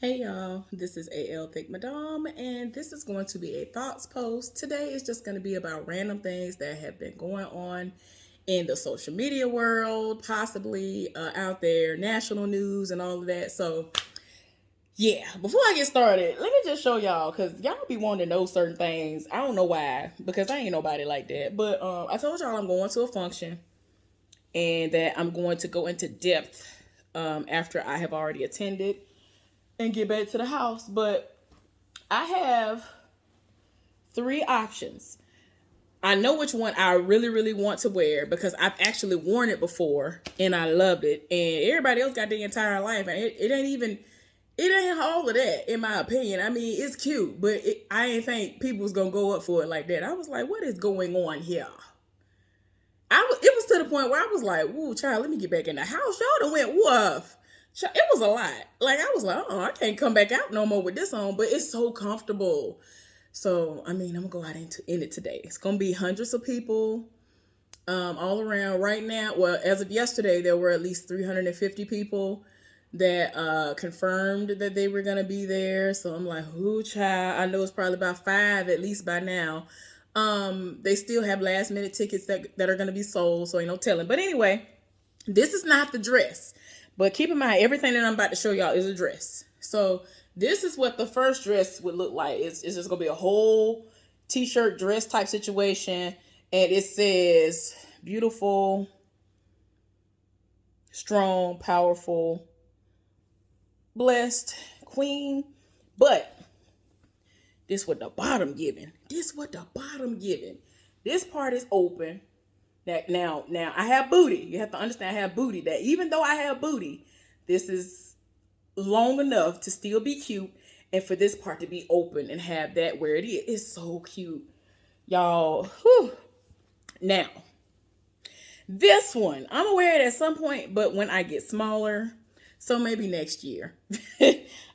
Hey y'all, this is AL Thick Madame, and this is going to be a thoughts post. Today is just going to be about random things that have been going on in the social media world, possibly out there, national news, and all of that. So, yeah, before I get started, let me just show y'all because y'all be wanting to know certain things. I don't know why, because I ain't nobody like that. But I told y'all I'm going to a function and that I'm going to go into depth after I have already attended and get back to the house. But I have three options. I know which one I really, really want to wear because I've actually worn it before and I loved it. And everybody else got the entire life, and it ain't even, it ain't all of that, in my opinion. I mean, it's cute, but I ain't think people was gonna go up for it like that. I was like, what is going on here? It was to the point where I was like, "Woo, child, let me get back in the house." Y'all done went woof. It was a lot. Like I was like, "Oh, I can't come back out no more with this on." But it's so comfortable. So I mean, I'm gonna go out in it today. It's gonna be hundreds of people all around right now. Well, as of yesterday, there were at least 350 people that confirmed that they were gonna be there. So I'm like, "Who, child?" I know it's probably about five at least by now. They still have last minute tickets that are gonna be sold, so ain't no telling. But anyway, this is not the dress. But keep in mind, everything that I'm about to show y'all is a dress. So this is what the first dress would look like. It's just gonna be a whole t-shirt dress type situation, and it says beautiful, strong, powerful, blessed, queen. But this what the bottom giving. This what the bottom giving. This part is open. That now I have booty. You have to understand I have booty. That even though I have booty, this is long enough to still be cute and for this part to be open and have that where it is. It's so cute. Y'all, whew. Now, this one, I'm gonna wear it at some point, but when I get smaller, so maybe next year.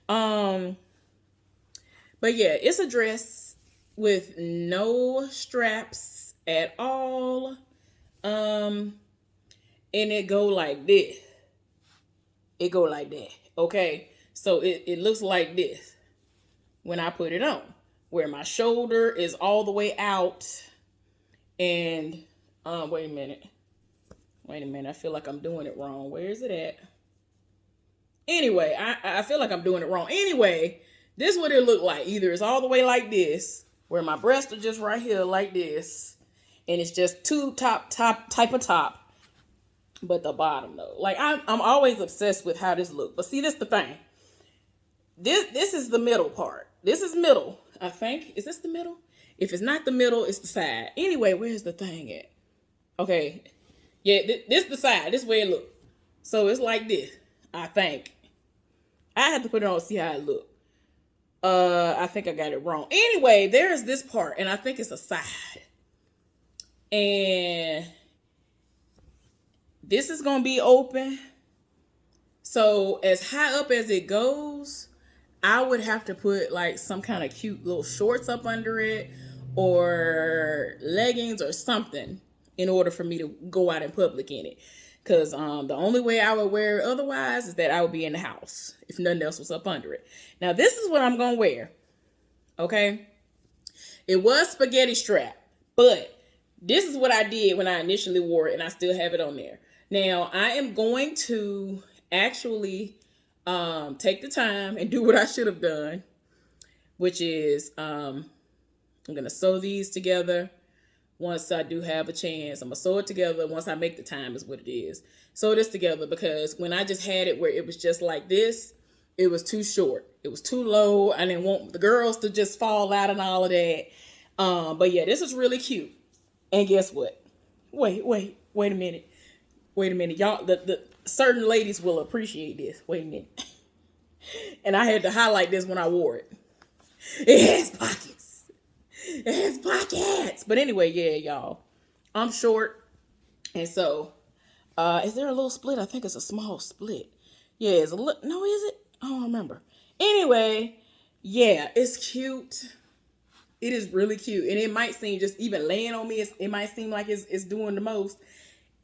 um, but yeah, it's a dress with no straps at all. Um, and it go like this. It go like that. Okay. So it looks like this when I put it on. Where my shoulder is all the way out. And wait a minute. Wait a minute. I feel like I'm doing it wrong. Where is it at? Anyway, I feel like I'm doing it wrong. Anyway, this is what it looked like. Either it's all the way like this, where my breasts are just right here like this, and it's just two top type of top. But the bottom though, like I'm always obsessed with how this look. But see, this the thing. This is the middle part. This is middle. I think is this the middle? If it's not the middle, it's the side. Anyway, where's the thing at? Okay, yeah, this the side. This way it look. So it's like this. I think I have to put it on to see how it look. I think I got it wrong. Anyway, there's this part, and I think it's a side, and this is gonna be open. So as high up as it goes, I would have to put like some kind of cute little shorts up under it or leggings or something in order for me to go out in public in it. Because the only way I would wear it otherwise is that I would be in the house if nothing else was up under it. Now, this is what I'm going to wear. Okay? It was spaghetti strap, but this is what I did when I initially wore it, and I still have it on there. Now, I am going to actually take the time and do what I should have done, which is I'm going to sew these together once I do have a chance. I'm going to sew it together once I make the time is what it is. Sew this together because when I just had it where it was just like this, it was too short. It was too low. I didn't want the girls to just fall out and all of that. But yeah, this is really cute. And guess what? Wait a minute. Wait a minute. Y'all, the certain ladies will appreciate this. Wait a minute. And I had to highlight this when I wore it. It has pockets. It has pockets. But anyway, yeah, y'all. I'm short. And so, is there a little split? I think it's a small split. Yeah, it's a little. No, is it? I don't remember. Anyway, yeah, it's cute. It is really cute. And it might seem just even laying on me, it might seem like it's doing the most.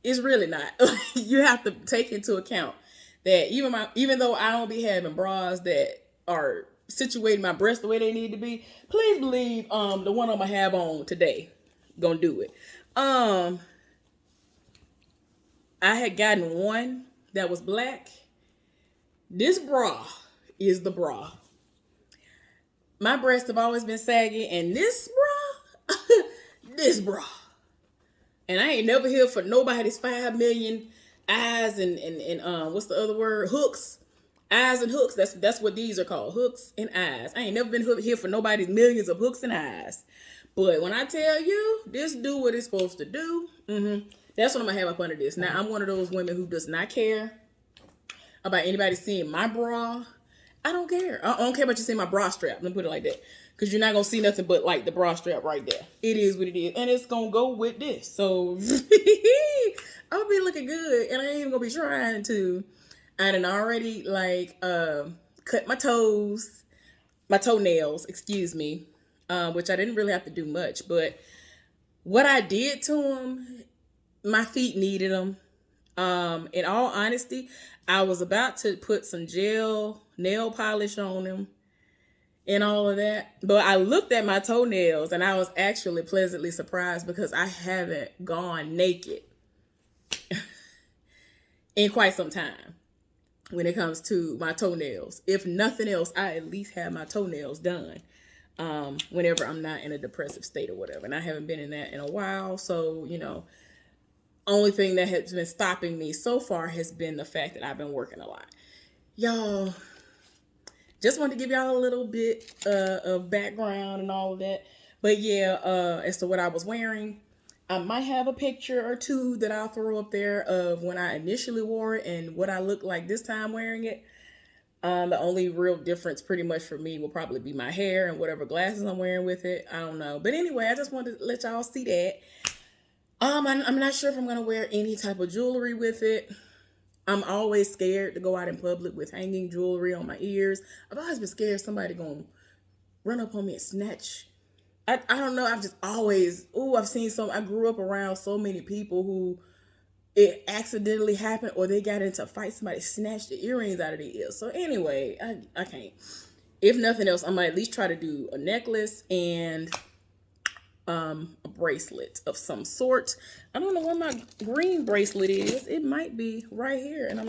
It's really not. You have to take into account that even though I don't be having bras that are situating my breasts the way they need to be, please believe the one I'm gonna have on today gonna do it. I had gotten one that was black. This bra is the bra. My breasts have always been saggy, and this bra, this bra. And I ain't never here for nobody's 5 million eyes and what's the other word? Hooks. Eyes and hooks. That's what these are called. Hooks and eyes. I ain't never been here for nobody's millions of hooks and eyes. But when I tell you, this do what it's supposed to do, that's what I'm gonna have up under this. Now, I'm one of those women who does not care about anybody seeing my bra. I don't care. I don't care about you seeing my bra strap. Let me put it like that. Because you're not going to see nothing but like the bra strap right there. It is what it is. And it's going to go with this. So I'll be looking good. And I ain't even going to be trying to. I done already like cut my toenails, excuse me. Which I didn't really have to do much. But what I did to them, my feet needed them. In all honesty, I was about to put some gel nail polish on them and all of that. But I looked at my toenails and I was actually pleasantly surprised because I haven't gone naked in quite some time when it comes to my toenails. If nothing else, I at least have my toenails done whenever I'm not in a depressive state or whatever. And I haven't been in that in a while. So, only thing that has been stopping me so far has been the fact that I've been working a lot. Y'all, just wanted to give y'all a little bit of background and all of that. But yeah, as to what I was wearing, I might have a picture or two that I'll throw up there of when I initially wore it and what I look like this time wearing it. The only real difference pretty much for me will probably be my hair and whatever glasses I'm wearing with it. I don't know. But anyway, I just wanted to let y'all see that. I'm not sure if I'm going to wear any type of jewelry with it. I'm always scared to go out in public with hanging jewelry on my ears. I've always been scared somebody going to run up on me and snatch. I don't know. I've just always, I grew up around so many people who it accidentally happened or they got into a fight. Somebody snatched the earrings out of their ears. So anyway, I can't. If nothing else, I might at least try to do a necklace and a bracelet of some sort. I don't know where my green bracelet is. It might be right here and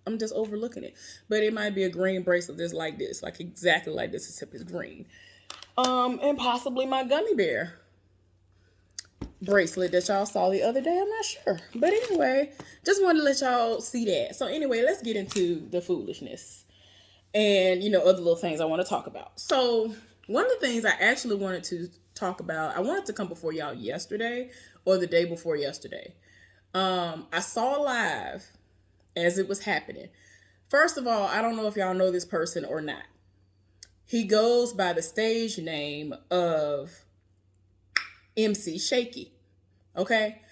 I'm just overlooking it. But it might be a green bracelet just like this, like exactly like this, except it's green. And possibly my gummy bear bracelet that y'all saw the other day. I'm not sure. But anyway, just wanted to let y'all see that. So anyway, let's get into the foolishness and, other little things I want to talk about. So one of the things I actually wanted to talk about, I wanted to come before y'all yesterday or the day before yesterday. I saw live as it was happening. First of all, I don't know if y'all know this person or not. He goes by the stage name of MC Shakie. Okay.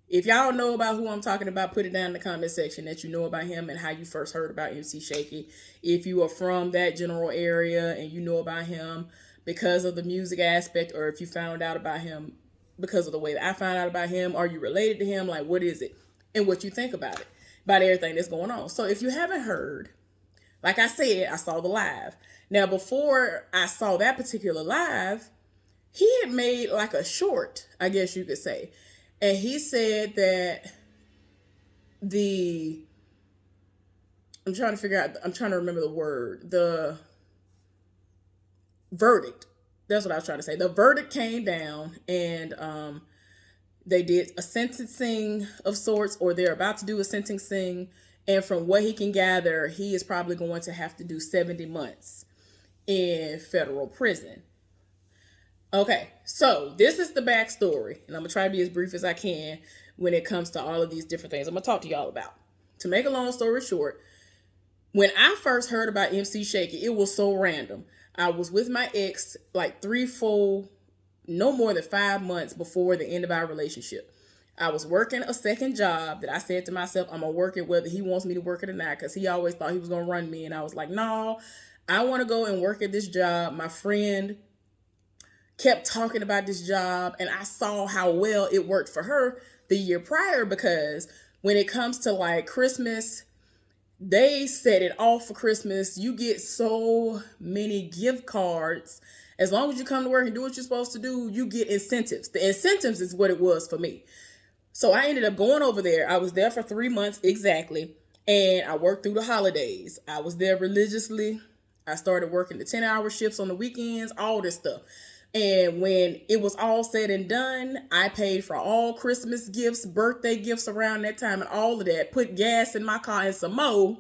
If y'all know about who I'm talking about, put it down in the comment section that you know about him and how you first heard about MC Shakie. If you are from that general area and you know about him because of the music aspect, or if you found out about him because of the way that I found out about him, are you related to him? Like, what is it? And what you think about it, about everything that's going on. So if you haven't heard, like I said, I saw the live. Now, before I saw that particular live, he had made like a short, I guess you could say. And he said that I'm trying to remember the word, the verdict. That's what I was trying to say. The verdict came down and they did a sentencing of sorts, or they're about to do a sentencing. And from what he can gather, he is probably going to have to do 70 months in federal prison. Okay, so this is the backstory, and I'm going to try to be as brief as I can when it comes to all of these different things I'm going to talk to y'all about. To make a long story short, when I first heard about MC Shakie, it was so random. I was with my ex like 3 full, no more than 5 months before the end of our relationship. I was working a second job that I said to myself, I'm going to work it whether he wants me to work it or not, because he always thought he was going to run me. And I was like, no, I want to go and work at this job. My friend kept talking about this job, and I saw how well it worked for her the year prior, because when it comes to like Christmas, They set it off for Christmas. You get so many gift cards. As long as you come to work and do what you're supposed to do, you get incentives. The incentives is what it was for me. So I ended up going over there. I was there for 3 months exactly. And I worked through the holidays. I was there religiously. I started working the 10-hour shifts on the weekends, all this stuff. And when it was all said and done, I paid for all Christmas gifts, birthday gifts around that time, and all of that. Put gas in my car and some more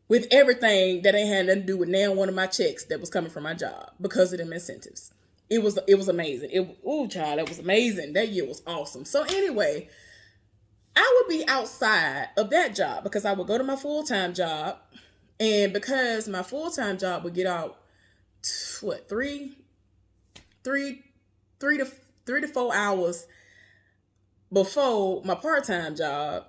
with everything that ain't had nothing to do with now one of my checks that was coming from my job because of them incentives. It was amazing. Child, that was amazing. That year was awesome. So anyway, I would be outside of that job because I would go to my full-time job, and because my full-time job would get out what three to 4 hours before my part-time job.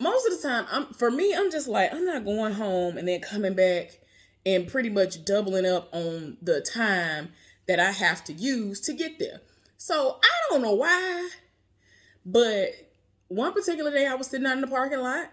Most of the time, I'm just like, I'm not going home and then coming back and pretty much doubling up on the time that I have to use to get there. So I don't know why, but one particular day I was sitting out in the parking lot,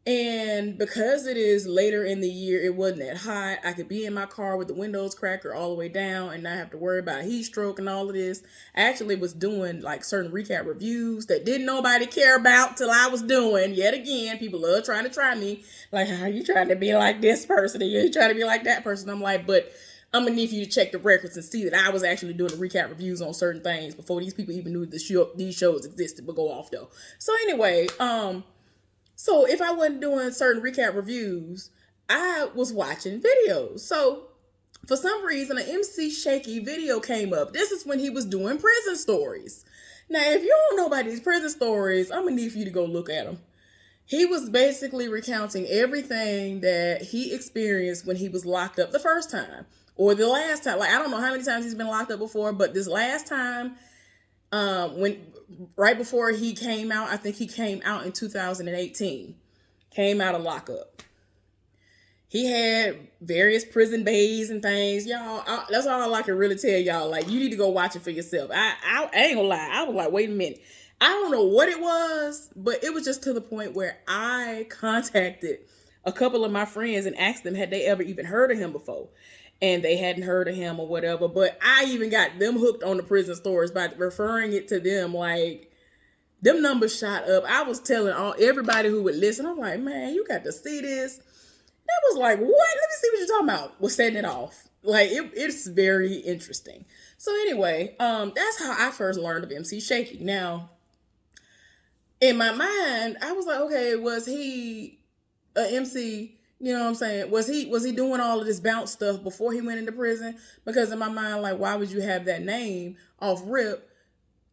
and because it is later in the year, it wasn't that hot. I could be in my car with the windows cracked or all the way down and not have to worry about heat stroke and all of this. I actually was doing like certain recap reviews that didn't nobody care about till I was doing. Yet again, people love trying to try me. Like, how are you trying to be like this person and you're trying to be like that person? I'm like, but I'm gonna need for you to check the records and see that I was actually doing the recap reviews on certain things before these people even knew these shows existed. But go off though. So anyway, so if I wasn't doing certain recap reviews, I was watching videos. So for some reason, an MC Shakie video came up. This is when he was doing prison stories. Now, if you don't know about these prison stories, I'm gonna need for you to go look at them. He was basically recounting everything that he experienced when he was locked up the first time or the last time. Like, I don't know how many times he's been locked up before, but this last time, when right before he came out, I think he came out in 2018, came out of lockup. He had various prison bays and things. Y'all, that's all I can really tell y'all. Like, you need to go watch it for yourself. I ain't gonna lie. I was like, wait a minute. I don't know what it was, but it was just to the point where I contacted a couple of my friends and asked them, had they ever even heard of him before? And they hadn't heard of him or whatever. But I even got them hooked on the prison stories by referring it to them. Like, them numbers shot up. I was telling everybody who would listen, I'm like, man, you got to see this. That was like, what? Let me see what you're talking about. Was setting it off. Like, it's very interesting. So anyway, that's how I first learned of MC Shakie. Now, in my mind, I was like, okay, was he a MC? You know what I'm saying? Was he doing all of this bounce stuff before he went into prison? Because in my mind, like, why would you have that name off rip?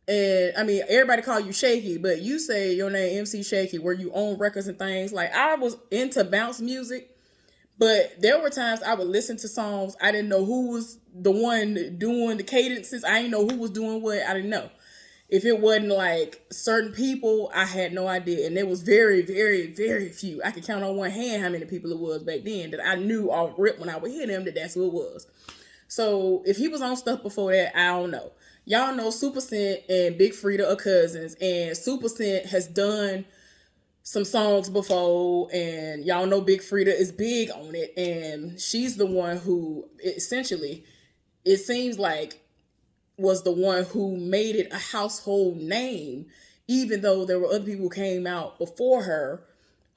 And I mean, everybody call you Shakie, but you say your name MC Shakie, where you own records and things. Like, I was into bounce music, but there were times I would listen to songs. I didn't know who was the one doing the cadences. I didn't know who was doing what. I didn't know. If it wasn't like certain people, I had no idea. And there was very, very, very few. I could count on one hand how many people it was back then that I knew off rip when I would hear them that that's who it was. So if he was on stuff before that, I don't know. Y'all know Super Scent and Big Frida are cousins. And Super Scent has done some songs before. And y'all know Big Frida is big on it. And she's the one who essentially, it seems like, was the one who made it a household name, even though there were other people who came out before her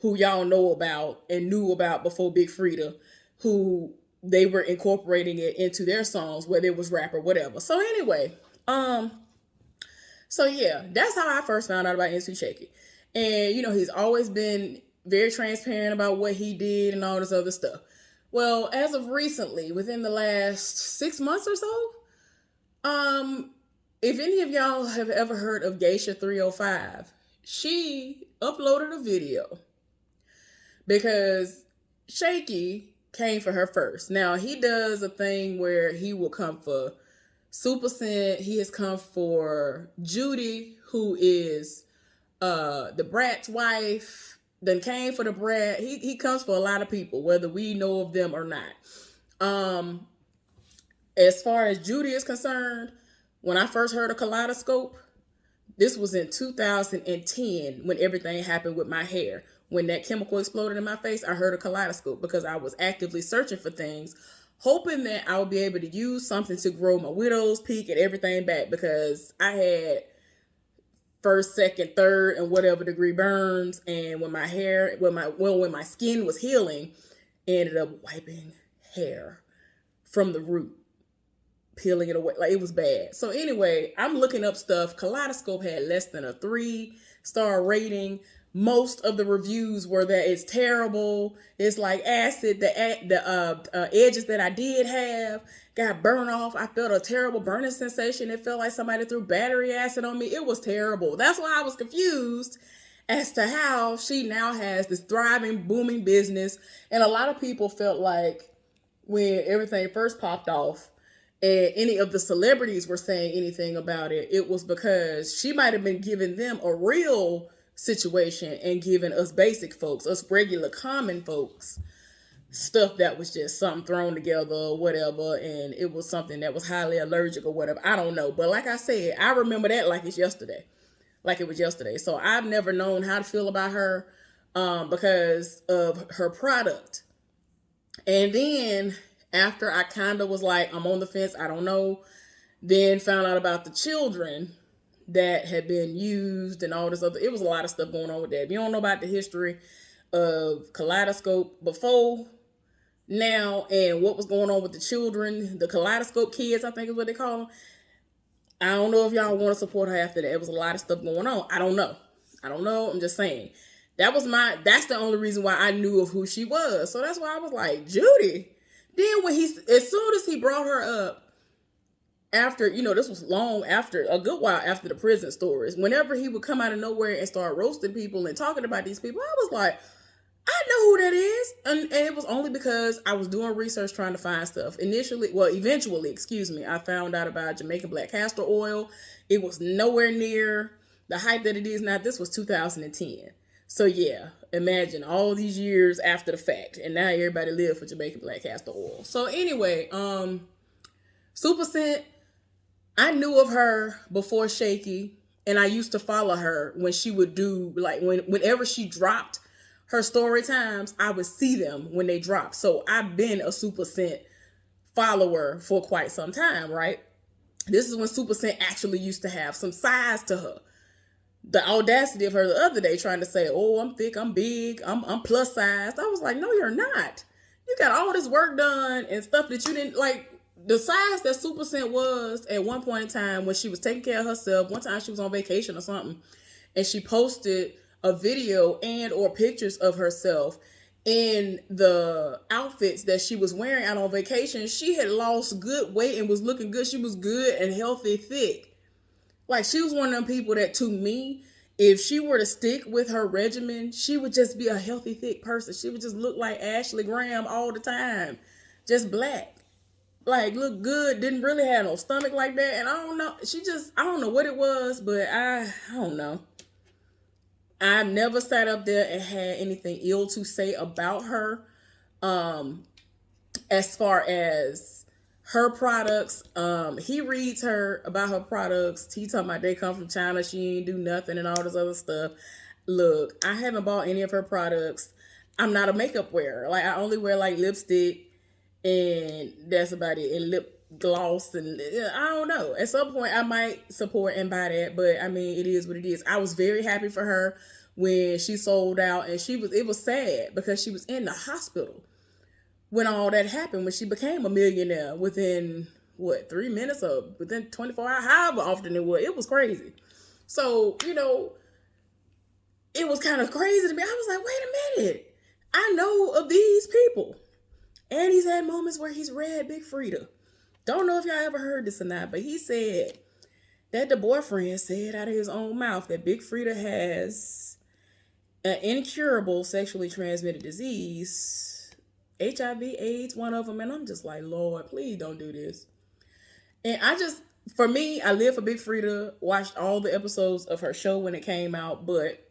who y'all know about and knew about before Big Frida, who they were incorporating it into their songs, whether it was rap or whatever. So anyway, so yeah, that's how I first found out about MC Shakie. And, you know, he's always been very transparent about what he did and all this other stuff. Well, as of recently, within the last 6 months or so, if any of y'all have ever heard of Geisha 305, she uploaded a video because Shakie came for her first. Now, he does a thing where he will come for Super Scent. He has come for Judy, who is the Brat's wife. Then came for the Brat. He comes for a lot of people, whether we know of them or not. As far as Judy is concerned, when I first heard of Kaleidoscope, this was in 2010 when everything happened with my hair. when that chemical exploded in my face, I heard a kaleidoscope because I was actively searching for things, hoping that I would be able to use something to grow my widow's peak and everything back, because I had first, second, third, and whatever degree burns. And when when my skin was healing, I ended up wiping hair from the root, peeling it away. Like, it was bad. So anyway, I'm looking up stuff. Kaleidoscope had less than a 3-star rating. Most of the reviews were that it's terrible. It's like acid. The edges that I did have got burned off. I felt a terrible burning sensation. It felt like somebody threw battery acid on me. It was terrible. That's why I was confused as to how she now has this thriving, booming business. And a lot of people felt like when everything first popped off and any of the celebrities were saying anything about it, it was because she might have been giving them a real situation and giving us basic folks, us regular common folks, stuff that was just something thrown together or whatever, and it was something that was highly allergic or whatever. I don't know. But like I said, I remember that like it's yesterday. Like it was yesterday. So I've never known how to feel about her because of her product. And then after I kind of was like, I'm on the fence, I don't know, then found out about the children that had been used and all this other. It was a lot of stuff going on with that. If you don't know about the history of Kaleidoscope before now and what was going on with the children, the Kaleidoscope kids, I think is what they call them, I don't know if y'all want to support her after that. It was a lot of stuff going on. I don't know. I'm just saying. That's the only reason why I knew of who she was. So that's why I was like, Judy. Then as soon as he brought her up, after, this was long after, a good while after the prison stories, whenever he would come out of nowhere and start roasting people and talking about these people, I was like, I know who that is. And it was only because I was doing research trying to find stuff. Eventually, I found out about Jamaican black castor oil. It was nowhere near the hype that it is now. This was 2010. So yeah, imagine all these years after the fact. And now everybody lives for Jamaican black castor oil. So anyway, Super Scent, I knew of her before Shakie, and I used to follow her when she would do, like, whenever she dropped her story times, I would see them when they dropped. So I've been a Super Scent follower for quite some time, right? This is when Super Scent actually used to have some size to her. The audacity of her the other day trying to say, oh, I'm thick, I'm big, I'm plus sized. I was like, no, you're not. You got all this work done and stuff that you didn't, like, the size that Super Scent was at one point in time when she was taking care of herself. One time she was on vacation or something, and she posted a video and or pictures of herself in the outfits that she was wearing out on vacation. She had lost good weight and was looking good. She was good and healthy, thick. Like, she was one of them people that, to me, if she were to stick with her regimen, she would just be a healthy, thick person. She would just look like Ashley Graham all the time. Just black. Like, look good, didn't really have no stomach like that. And I don't know, I don't know what it was, but I don't know. I've never sat up there and had anything ill to say about her. As far as her products, he reads her about her products. He talking about they come from China, she ain't do nothing and all this other stuff. Look, I haven't bought any of her products. I'm not a makeup wearer. Like, I only wear like lipstick, and that's about it, and lip gloss, and I don't know. At some point I might support and buy that, but I mean, it is what it is. I was very happy for her when she sold out, and it was sad because she was in the hospital when all that happened, when she became a millionaire within 3 minutes or within 24 hours, however often it was crazy. So, it was kind of crazy to me. I was like, wait a minute, I know of these people. And he's had moments where he's read Big Frida. Don't know if y'all ever heard this or not, but he said that the boyfriend said out of his own mouth that Big Frida has an incurable sexually transmitted disease, HIV, AIDS, one of them. And I'm just like, Lord, please don't do this. And for me, I live for Big Frida, watched all the episodes of her show when it came out, but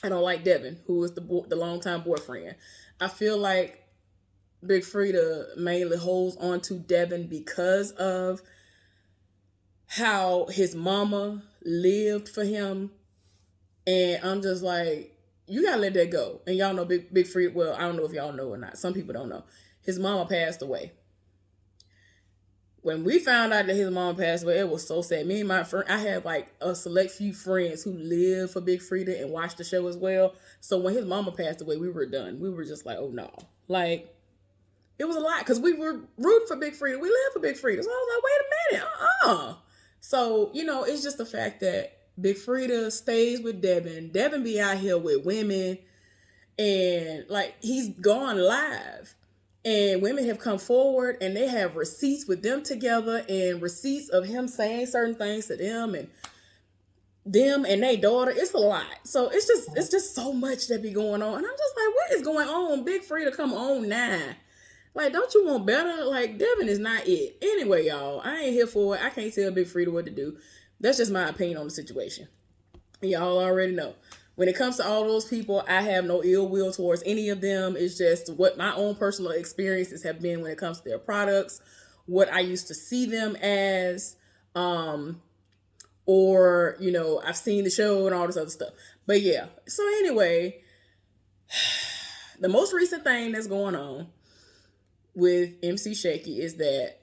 I don't like Devin, who is the longtime boyfriend. I feel like Big Frida mainly holds on to Devin because of how his mama lived for him. And I'm just like, you gotta let that go. And y'all know Big Free. Well, I don't know if y'all know or not. Some people don't know. His mama passed away. When we found out that his mom passed away, it was so sad. Me and my friend, I have like a select few friends who live for Big Frida and watch the show as well. So when his mama passed away, we were done. We were just like, oh no. Like, it was a lot because we were rooting for Big Frida. We live for Big Frida. So I was like, wait a minute. So, it's just the fact that Big Frida stays with Devin. Devin be out here with women and like he's gone live. And women have come forward and they have receipts with them together and receipts of him saying certain things to them and their daughter. It's a lot. So it's just so much that be going on. And I'm just like, what is going on? Big Frida, come on now. Like, don't you want better? Like, Devin is not it. Anyway, y'all, I ain't here for it. I can't tell Big Frida what to do. That's just my opinion on the situation. Y'all already know. When it comes to all those people, I have no ill will towards any of them. It's just what my own personal experiences have been when it comes to their products, what I used to see them as, or, I've seen the show and all this other stuff. But yeah, so anyway, the most recent thing that's going on with MC Shakie is that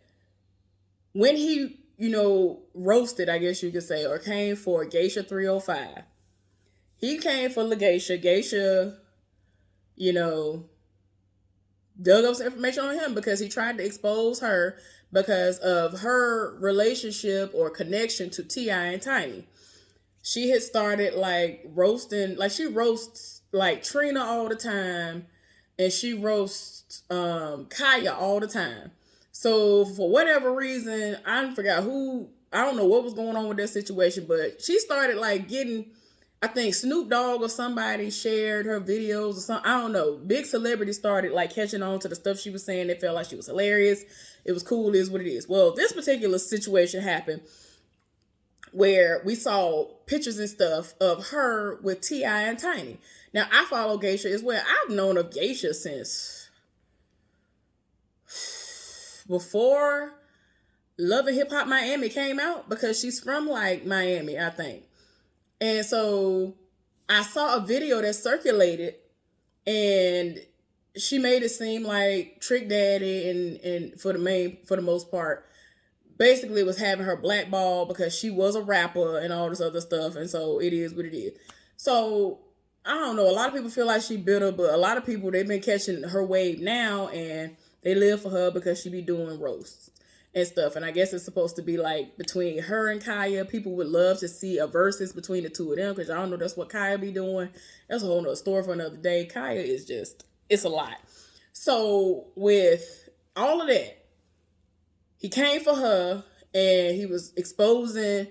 when he, roasted, I guess you could say, or came for Geisha 305, he came for LaGeisha. Geisha, dug up some information on him because he tried to expose her because of her relationship or connection to T.I. and Tiny. She had started like roasting, like she roasts like Trina all the time, and she roasts Kaya all the time. So for whatever reason, I forgot who, I don't know what was going on with that situation, but she started like getting, I think Snoop Dogg or somebody shared her videos or something. I don't know. Big celebrities started like catching on to the stuff she was saying. They felt like she was hilarious. It was cool, is what it is. Well, this particular situation happened where we saw pictures and stuff of her with T.I. and Tiny. Now, I follow Geisha as well. I've known of Geisha since before Love and Hip Hop Miami came out because she's from like Miami, I think. And so I saw a video that circulated and she made it seem like Trick Daddy and for the most part, basically was having her blackball because she was a rapper and all this other stuff. And so it is what it is. So I don't know. A lot of people feel like she bitter, but a lot of people, they've been catching her wave now and they live for her because she be doing roasts and stuff. And I guess it's supposed to be like between her and Kaya. People would love to see a versus between the two of them because y'all know that's what Kaya be doing. That's a whole nother story for another day. Kaya is just, it's a lot. So with all of that, he came for her and he was exposing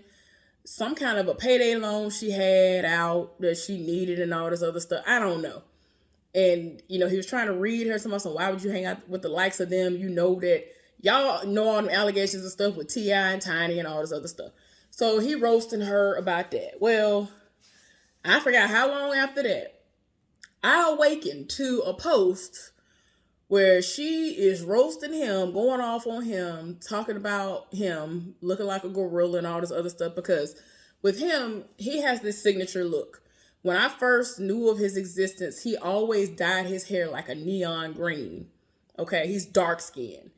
some kind of a payday loan she had out that she needed and all this other stuff. I don't know. And, he was trying to read her something. So why would you hang out with the likes of them? You know that y'all know all the allegations and stuff with T.I. and Tiny and all this other stuff. So he roasting her about that. Well, I forgot how long after that, I awakened to a post where she is roasting him, going off on him, talking about him looking like a gorilla and all this other stuff. Because with him, he has this signature look. When I first knew of his existence, he always dyed his hair like a neon green. Okay, he's dark skinned.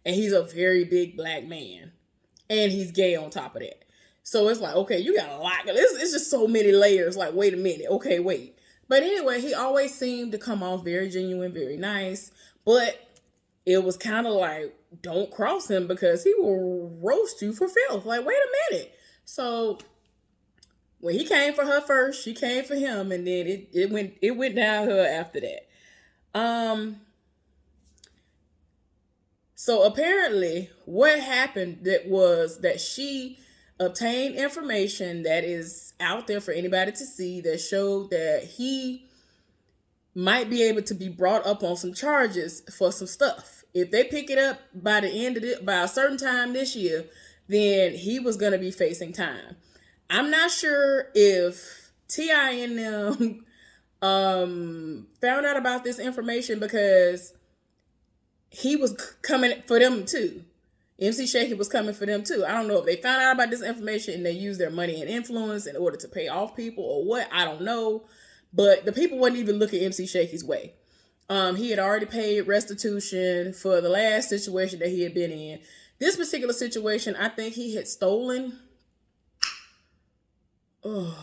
And he's a very big black man. And he's gay on top of that. So it's like, okay, you got a lot. It's just so many layers. Like, wait a minute. Okay, wait. But anyway, he always seemed to come off very genuine, very nice. But it was kind of like, don't cross him because he will roast you for filth. Like, wait a minute. So when he came for her first, she came for him. And then it went downhill after that. So apparently what happened was that she obtained information that is out there for anybody to see that showed that he might be able to be brought up on some charges for some stuff. If they pick it up by the end of it, by a certain time this year, then he was going to be facing time. I'm not sure if T.I. and them found out about this information because he was coming for them too. MC Shakie was coming for them too. I don't know if they found out about this information and they used their money and influence in order to pay off people or what. I don't know. But the people wasn't even looking MC Shakie's way. He had already paid restitution for the last situation that he had been in. This particular situation, I think he had stolen $250,000,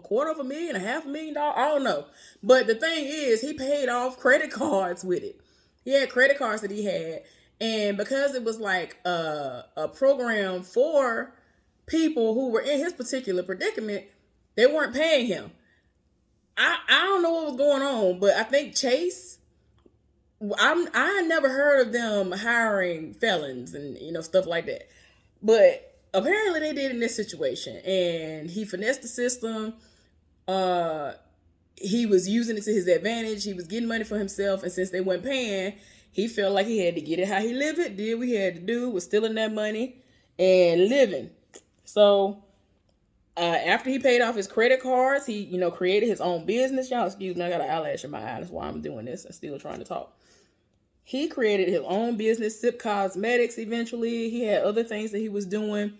$500,000. I don't know. But the thing is, he paid off credit cards with it. He had credit cards that he had. And because it was like a program for people who were in his particular predicament, they weren't paying him. I don't know what was going on, but I think Chase, I never heard of them hiring felons and stuff like that. But apparently they did in this situation, and he finessed the system. He was using it to his advantage. He was getting money for himself, and since they weren't paying, he felt like he had to get it how he lived it. Did what he had to do, was stealing that money and living. So after he paid off his credit cards, he created his own business. Y'all excuse me, I got an eyelash in my eye. That's why I'm doing this and still trying to talk. He created his own business, Sip Cosmetics. Eventually, he had other things that he was doing.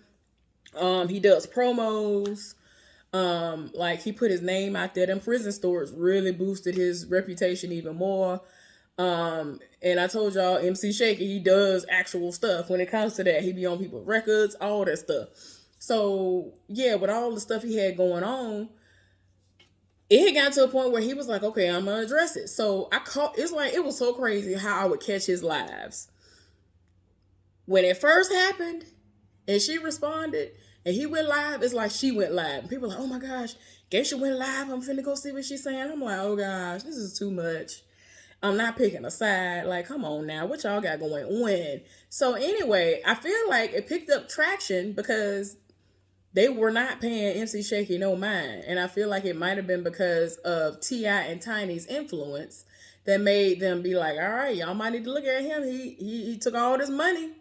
He does promos. Like he put his name out there. Them prison stores really boosted his reputation even more. And I told y'all, MC Shakie, he does actual stuff when it comes to that. He be on people's records, all that stuff. So yeah, with all the stuff he had going on, it had gotten to a point where he was like, okay, I'm gonna address it. So it was so crazy how I would catch his lives. When it first happened and she responded and he went live, it's like she went live. And people are like, oh my gosh, Geisha went live. I'm finna go see what she's saying. I'm like, oh gosh, this is too much. I'm not picking a side. Like, come on now, what y'all got going on? So anyway, I feel like it picked up traction because they were not paying MC Shakie no mind. And I feel like it might have been because of T.I. and Tiny's influence that made them be like, all right, y'all might need to look at him. He took all this money.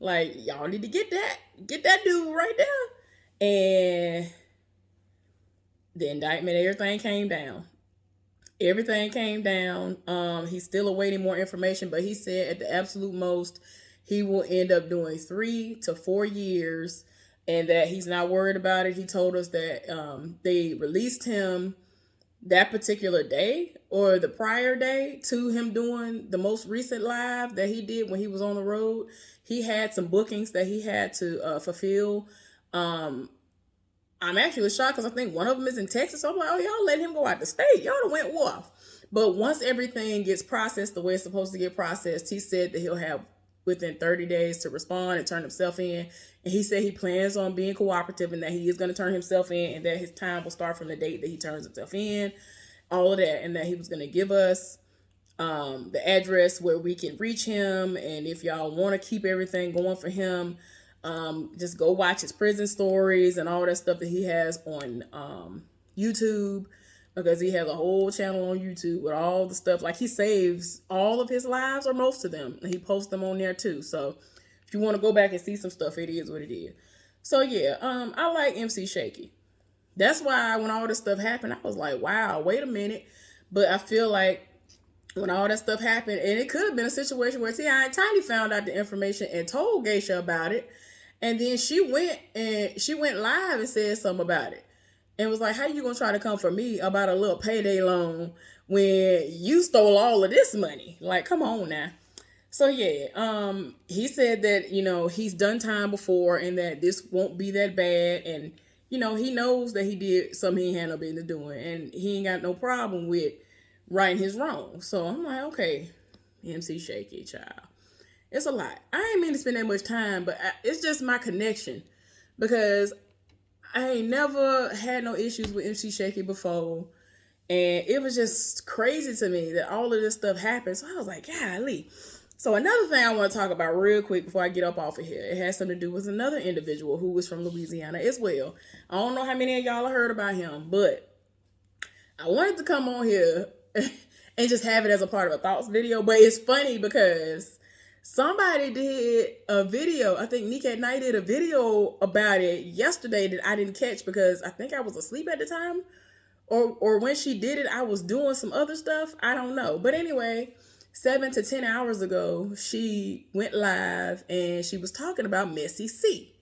Like, y'all need to get that dude right there. And the indictment, everything came down. Everything came down. He's still awaiting more information, but he said at the absolute most, he will end up doing 3 to 4 years, and that he's not worried about it. He told us that they released him that particular day or the prior day to him doing the most recent live that he did when he was on the road. He had some bookings that he had to fulfill. I'm actually shocked because I think one of them is in Texas. So I'm like, oh, y'all let him go out the state. Y'all done went off. But once everything gets processed the way it's supposed to get processed, he said that he'll have within 30 days to respond and turn himself in. And he said he plans on being cooperative and that he is going to turn himself in and that his time will start from the date that he turns himself in, all of that, and that he was going to give us the address where we can reach him. And if y'all want to keep everything going for him, just go watch his prison stories and all that stuff that he has on YouTube, because he has a whole channel on YouTube with all the stuff. Like, he saves all of his lives or most of them, and he posts them on there too. So if you want to go back and see some stuff, it is what it is. So yeah, I like MC Shakie. That's why when all this stuff happened, I was like, wow, wait a minute. But I feel like when all that stuff happened, and it could have been a situation where T.I. and Tiny found out the information and told Geisha about it, and then she went live and said something about it. And was like, how you gonna try to come for me about a little payday loan when you stole all of this money? Like, come on now. So yeah, he said that, he's done time before and that this won't be that bad. And, he knows that he did something he had no business doing, and he ain't got no problem with righting his wrong. So I'm like, okay, MC Shakie, child. It's a lot. I ain't mean to spend that much time, but it's just my connection, because I ain't never had no issues with MC Shakie before. And it was just crazy to me that all of this stuff happened. So I was like, golly. So another thing I want to talk about real quick before I get up off of here, it has something to do with another individual who was from Louisiana as well. I don't know how many of y'all have heard about him, but I wanted to come on here and just have it as a part of a thoughts video. But it's funny because somebody did a video. I think Nick at Night did a video about it yesterday that I didn't catch because I think I was asleep at the time. Or when she did it, I was doing some other stuff. I don't know. But anyway, 7 to 10 hours ago, she went live and she was talking about Messie C.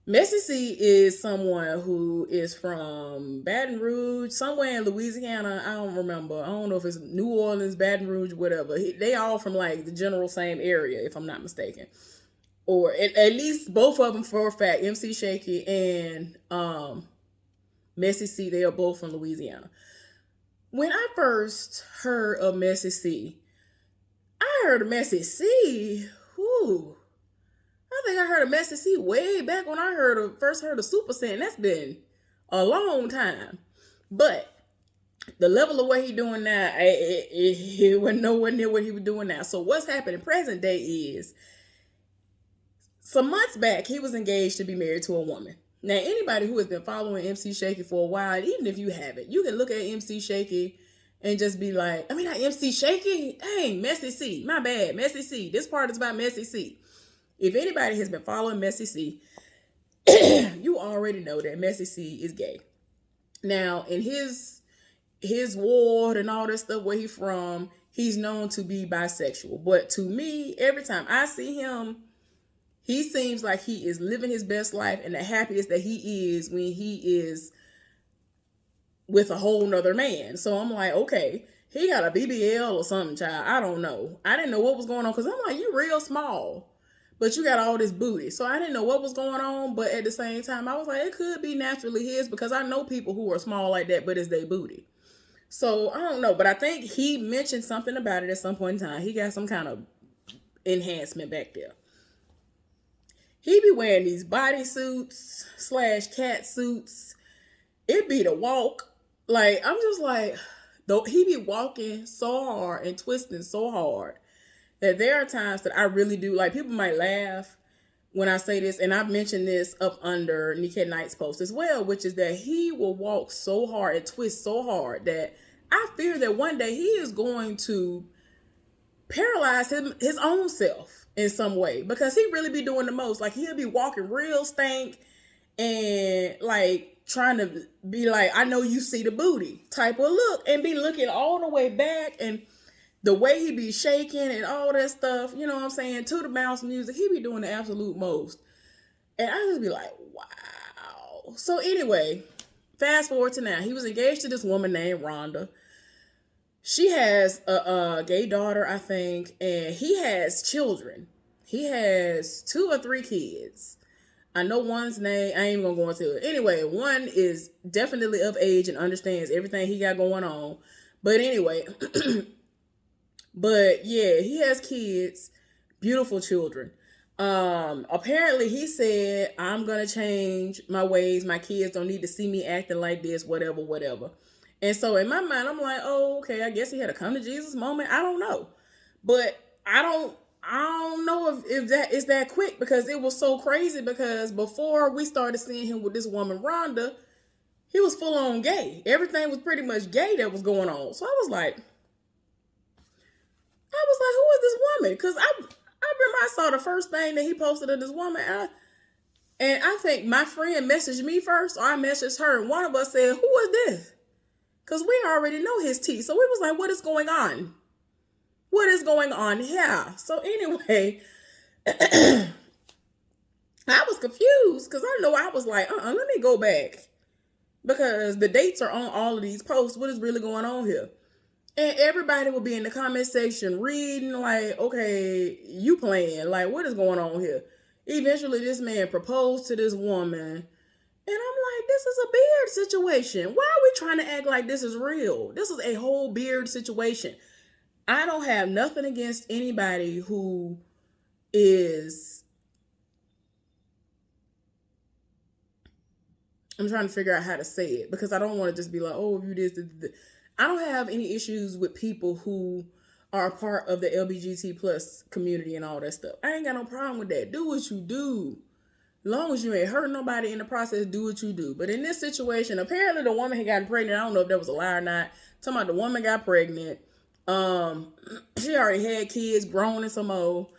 Messie is someone who is from Baton Rouge, somewhere in Louisiana. I don't remember. I don't know if it's New Orleans, Baton Rouge, whatever. They all from like the general same area, if I'm not mistaken. Or at least both of them for a fact. MC Shakie and Messie C, they are both from Louisiana. When I first heard of Messie C, I heard of Messie C. Whoo, I think I heard of Messie C way back when I first heard of Super Scent. That's been a long time. But the level of what he doing now, it wasn't nowhere near what he was doing now. So what's happening present day is, some months back, he was engaged to be married to a woman. Now, anybody who has been following MC Shakie for a while, even if you haven't, you can look at MC Shakie and just be like, I mean, not MC Shakie, dang, Messie C, my bad, Messie C. This part is about Messie C. If anybody has been following Messie C, you already know that Messie C is gay. Now, in his ward and all that stuff where he's from, he's known to be bisexual. But to me, every time I see him, he seems like he is living his best life, and the happiest that he is when he is with a whole nother man. So I'm like, okay, he got a BBL or something, child. I don't know. I didn't know what was going on, because I'm like, you real small, but you got all this booty. So I didn't know what was going on, but at the same time, I was like, it could be naturally his, because I know people who are small like that, but it's their booty. So I don't know, but I think he mentioned something about it at some point in time. He got some kind of enhancement back there. He be wearing these bodysuits / cat suits. It be the walk. Like, I'm just like, though he be walking so hard and twisting so hard that there are times that I really do, like, people might laugh when I say this, and I've mentioned this up under Nick at Night's post as well, which is that he will walk so hard and twist so hard that I fear that one day he is going to paralyze his own self in some way, because he really be doing the most. Like, he'll be walking real stank and like trying to be like, I know you see the booty type of look, and be looking all the way back, and the way he be shaking and all that stuff, you know what I'm saying, to the bounce music, he be doing the absolute most. And I just be like, wow. So anyway, fast forward to now. He was engaged to this woman named Rhonda. She has a gay daughter, I think, and he has children. He has 2 or 3 kids. I know one's name. I ain't even gonna go into it. Anyway, one is definitely of age and understands everything he got going on. But anyway, but yeah, he has kids, beautiful children. Apparently he said, I'm gonna change my ways. My kids don't need to see me acting like this, whatever, whatever. And so in my mind, I'm like, oh, okay, I guess he had a come to Jesus moment. I don't know. But I don't know if that is that quick, because it was so crazy, because before we started seeing him with this woman, Rhonda, he was full on gay. Everything was pretty much gay that was going on. So I was like, who is this woman? Because I remember I saw the first thing that he posted of this woman, and I think my friend messaged me first, or I messaged her, and one of us said, who is this? Because we already know his tea. So we was like, what is going on? What is going on here? So anyway, I was confused, because I know I was like, let me go back, because the dates are on all of these posts. What is really going on here? And everybody will be in the comment section reading like, okay, you playing. Like, what is going on here? Eventually, this man proposed to this woman. And I'm like, this is a beard situation. Why are we trying to act like this is real? This is a whole beard situation. I don't have nothing against anybody who is... I'm trying to figure out how to say it, because I don't want to just be like, oh, you this. I don't have any issues with people who are a part of the LGBT plus community and all that stuff. I ain't got no problem with that. Do what you do. As long as you ain't hurt nobody in the process, do what you do. But in this situation, apparently the woman had gotten pregnant. I don't know if that was a lie or not. Talking about the woman got pregnant. She already had kids, grown and some more.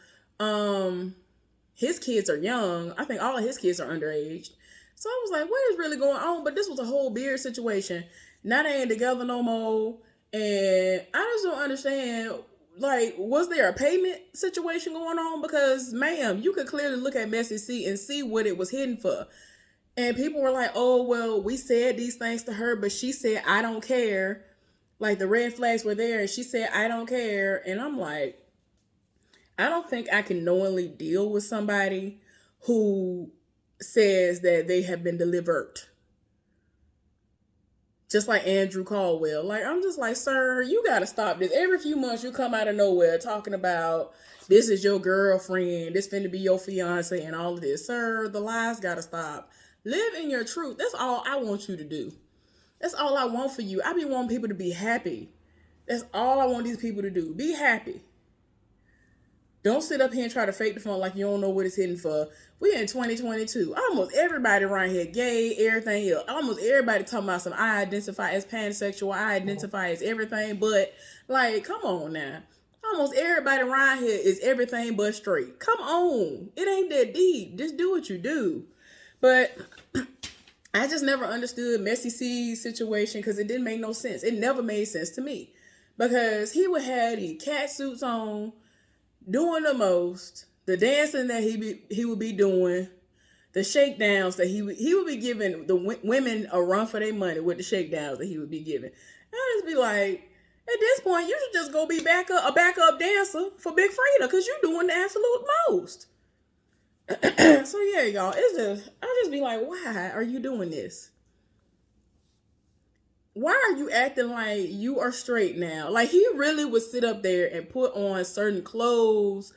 His kids are young. I think all of his kids are underage. So I was like, what is really going on? But this was a whole beard situation. Now they ain't together no more. And I just don't understand. like, was there a payment situation going on? Because, ma'am, you could clearly look at Messie C and see what it was hidden for. And people were like, oh, well, we said these things to her, but she said, I don't care. Like, the red flags were there, and she said, I don't care. And I'm like, I don't think I can knowingly deal with somebody who says that they have been delivered. Just like Andrew Caldwell. Like, I'm just like, sir, you got to stop this. Every few months you come out of nowhere talking about this is your girlfriend, this finna be your fiance and all of this. Sir, the lies got to stop. Live in your truth. That's all I want you to do. That's all I want for you. I be wanting people to be happy. That's all I want these people to do. Be happy. Don't sit up here and try to fake the phone like you don't know what it's hidden for. We in 2022. Almost everybody around here gay, everything else. Almost everybody talking about some I identify as pansexual, I identify as everything but. Like, come on now. Almost everybody around here is everything but straight. Come on. It ain't that deep. Just do what you do. But I just never understood Messie C's situation because it didn't make no sense. It never made sense to me. Because he would have these cat suits on, doing the most, the dancing that he would be doing, the shakedowns that he would be giving the women a run for their money with the shakedowns that he would be giving. I just be like, at this point, you should just go be a backup dancer for Big Frida because you're doing the absolute most. So yeah, y'all, I just be like, why are you doing this? Why are you acting like you are straight now? Like, he really would sit up there and put on certain clothes,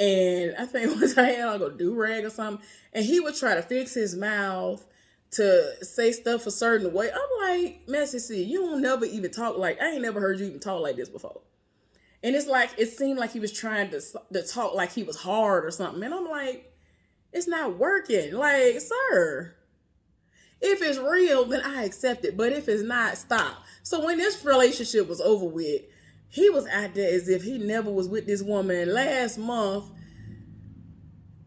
and I think once I had like a do-rag or something, and he would try to fix his mouth to say stuff a certain way. I'm like, Messie C, you don't never even talk like, I ain't never heard you even talk like this before. And it's like, it seemed like he was trying to talk like he was hard or something. And I'm like, it's not working. Like, sir, if it's real, then I accept it. But if it's not, stop. So when this relationship was over with, he was out there as if he never was with this woman. Last month,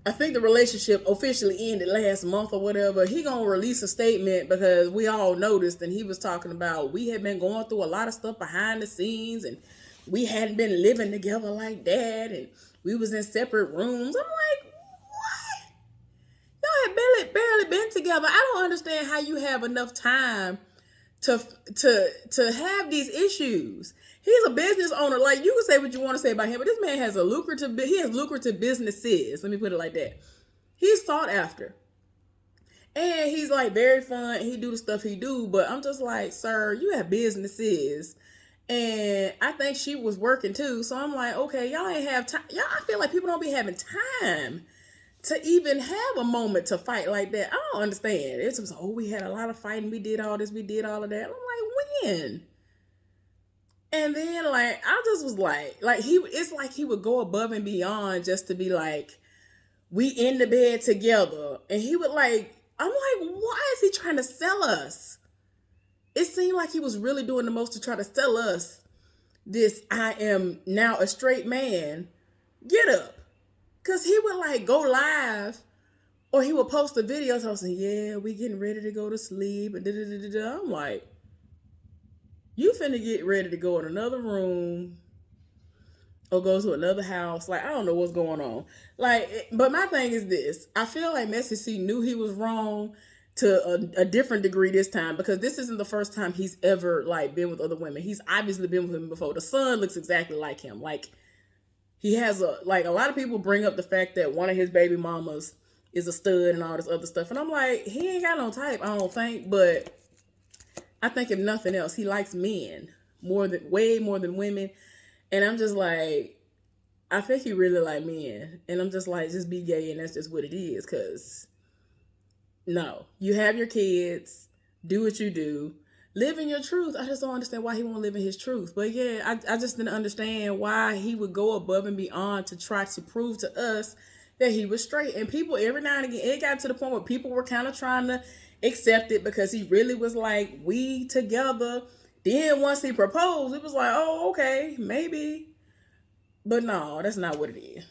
I think the relationship officially ended last month or whatever. He gonna release a statement because we all noticed, and he was talking about we had been going through a lot of stuff behind the scenes, and we hadn't been living together like that, and we was in separate rooms. I'm like, what? Y'all had barely been together. I don't understand how you have enough time to have these issues. He's a business owner. Like, you can say what you want to say about him, but this man has lucrative businesses. Let me put it like that. He's sought after. And he's like very fun. He do the stuff he do, but I'm just like, sir, you have businesses. And I think she was working too. So I'm like, okay, y'all ain't have time. Y'all, I feel like people don't be having time to even have a moment to fight like that. I don't understand. It's just, oh, we had a lot of fighting. We did all this. We did all of that. I'm like, when? And then, like, I just was like it's like he would go above and beyond just to be like, we in the bed together. And he would like, I'm like, why is he trying to sell us? It seemed like he was really doing the most to try to sell us this, I am now a straight man. Get up. Because he would like go live, or he would post a video saying, yeah, we getting ready to go to sleep. And da-da-da-da-da. I'm like, you finna get ready to go in another room or go to another house. Like, I don't know what's going on. Like, but my thing is this. I feel like Messie C knew he was wrong to a different degree this time, because this isn't the first time he's ever like been with other women. He's obviously been with women before. The son looks exactly like him. Like, he has a lot of people bring up the fact that one of his baby mamas is a stud and all this other stuff. And I'm like, he ain't got no type, I don't think. But I think if nothing else, he likes men way more than women. And I'm just like, I think he really like men. And I'm just like, just be gay and that's just what it is. Because no, you have your kids, do what you do, live in your truth. I just don't understand why he won't live in his truth. But yeah, I just didn't understand why he would go above and beyond to try to prove to us that he was straight. And people, every now and again, it got to the point where people were kind of trying to accept it because he really was like, we together. Then once he proposed, it was like, oh, okay, maybe. But no, that's not what it is.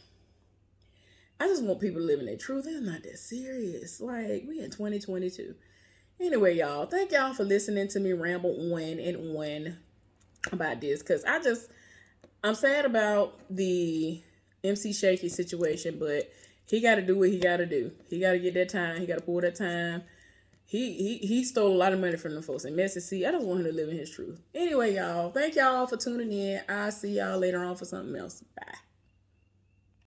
I just want people to live in their truth. It's not that serious. Like, we in 2022. Anyway, y'all, thank y'all for listening to me ramble on and on about this. Because I'm sad about the MC Shakie situation, but he got to do what he got to do. He got to get that time. He got to pull that time. He stole a lot of money from the folks. And Messie, see, I just want him to live in his truth. Anyway, y'all, thank y'all for tuning in. I'll see y'all later on for something else. Bye.